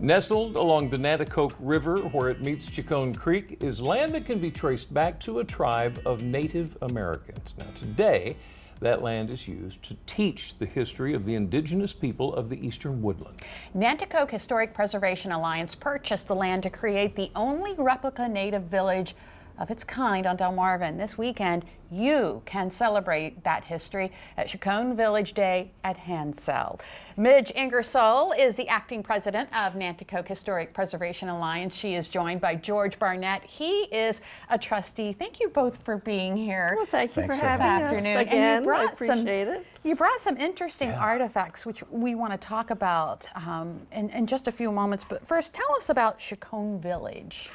Nestled along the Nanticoke River, where it meets Chicone Creek, is land that can be traced back to a tribe of Native Americans. Now today, that land is used to teach the history of the indigenous people of the Eastern Woodland. Nanticoke Historic Preservation Alliance purchased the land to create the only replica Native village of its kind on Delmarva. And this weekend, you can celebrate that history at Chicone Village Day at Handsell. Midge Ingersoll is the acting president of Nanticoke Historic Preservation Alliance. She is joined by George Barnett. He is a trustee. Thank you both for being here. Well, thank you Thanks for having us afternoon. again. And you brought I appreciate it. You brought some interesting artifacts, which we want to talk about in just a few moments. But first, tell us about Chicone Village.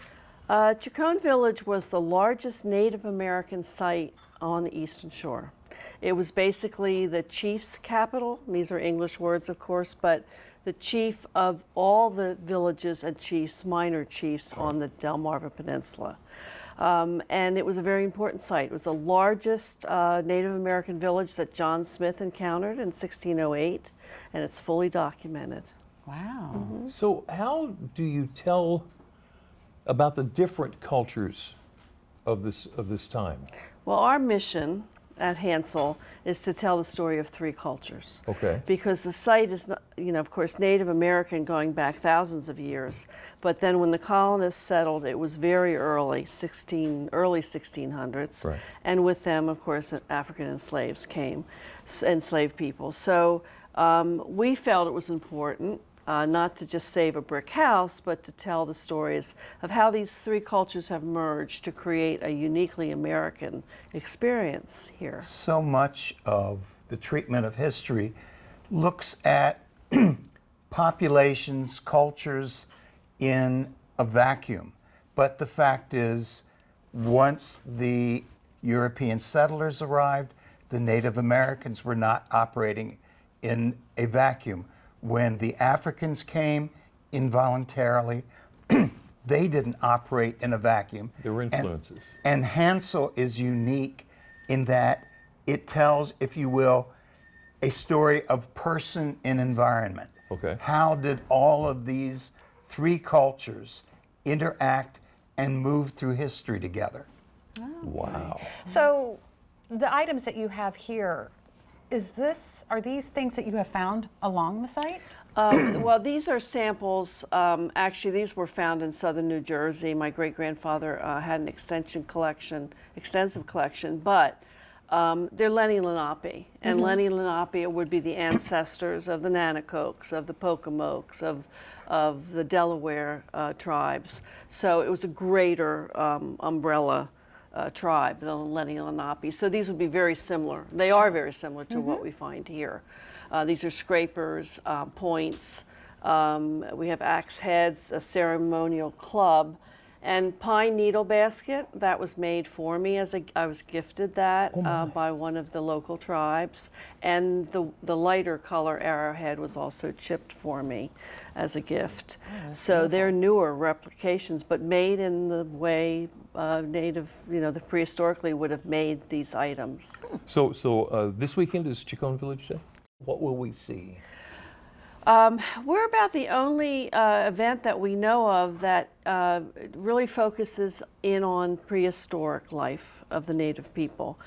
Chicone Village was the largest Native American site on the Eastern Shore. It was basically the chief's capital. These are English words, of course, but the chief of all the villages and chiefs, minor chiefs on the Delmarva Peninsula. And it was a very important site. It was the largest Native American village that John Smith encountered in 1608, and it's fully documented. Wow. Mm-hmm. So how do you tell about the different cultures of this time? Well, our mission at Handsell is to tell the story of three cultures. Okay. Because the site is, not, of course, Native American going back thousands of years. But then when the colonists settled, it was very early 1600s. Right. And with them, of course, African enslaved people. So we felt it was important not to just save a brick house, but to tell the stories of how these three cultures have merged to create a uniquely American experience here. So much of the treatment of history looks at populations, cultures in a vacuum. But the fact is, once the European settlers arrived, the Native Americans were not operating in a vacuum. When the Africans came involuntarily, they didn't operate in a vacuum. There were influences. And Handsell is unique in that it tells, if you will, a story of person and environment. Okay. How did all of these three cultures interact and move through history together? Oh, Wow. So the items that you have here, are these things that you have found along the site? Well, these are samples. Actually, these were found in southern New Jersey. My great-grandfather had an extensive collection, but they're Lenni Lenape. And Lenni Lenape would be the ancestors of the Nanticokes, of the Pocomokes, of the Delaware tribes. So it was a greater umbrella tribe, the Lenni Lenape. So these would be very similar. They are very similar to what we find here. These are scrapers, points. We have axe heads, a ceremonial club, and pine needle basket. That was made for me I was gifted that by one of the local tribes. And the lighter color arrowhead was also chipped for me as a gift. So they're newer replications, but made in the way Native, the prehistorically would have made these items. So this weekend is Chicone Village Day. What will we see? We're about the only event that we know of that really focuses in on prehistoric life of the Native people.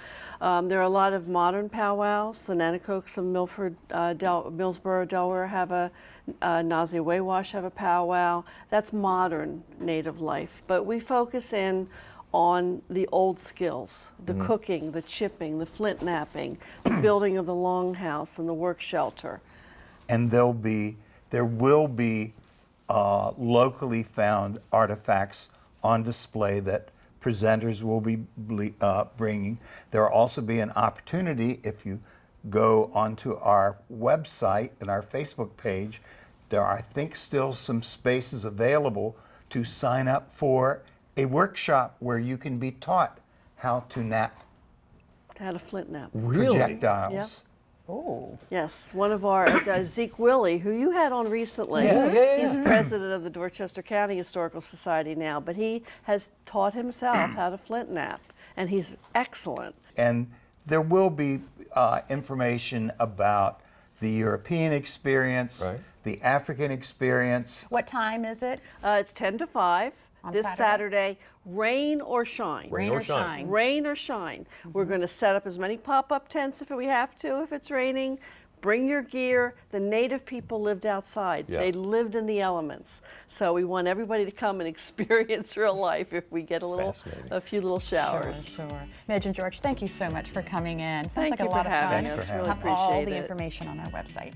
There are a lot of modern powwows. The Nanticokes of Millsboro, Delaware have a Nazi-Wawash have a powwow. That's modern Native life. But we focus in on the old skills, the cooking, the chipping, the flint knapping, the building of the longhouse and the work shelter. And there will be locally found artifacts on display that presenters will be bringing. There will also be an opportunity, if you go onto our website and our Facebook page, there are, I think, still some spaces available to sign up for a workshop where you can be taught how to nap How to flint knap. projectiles. Yep. Oh. Yes, one of our, Zeke Willie, who you had on recently, he's president of the Dorchester County Historical Society now, but he has taught himself how to flint knap, and he's excellent. And there will be information about the European experience, Right. the African experience. What time is it? It's 10 to 5 On this Saturday? Saturday, rain or shine. Rain or shine. Rain or shine. We're going to set up as many pop-up tents if we have to, if it's raining. Bring your gear. The native people lived outside. Yeah. They lived in the elements. So we want everybody to come and experience real life if we get a few little showers. Sure. Midge and George, thank you so much for coming in. Sounds Thank like you a lot for of fun. having Thanks us. for Really having Have all appreciate the it. information on our website.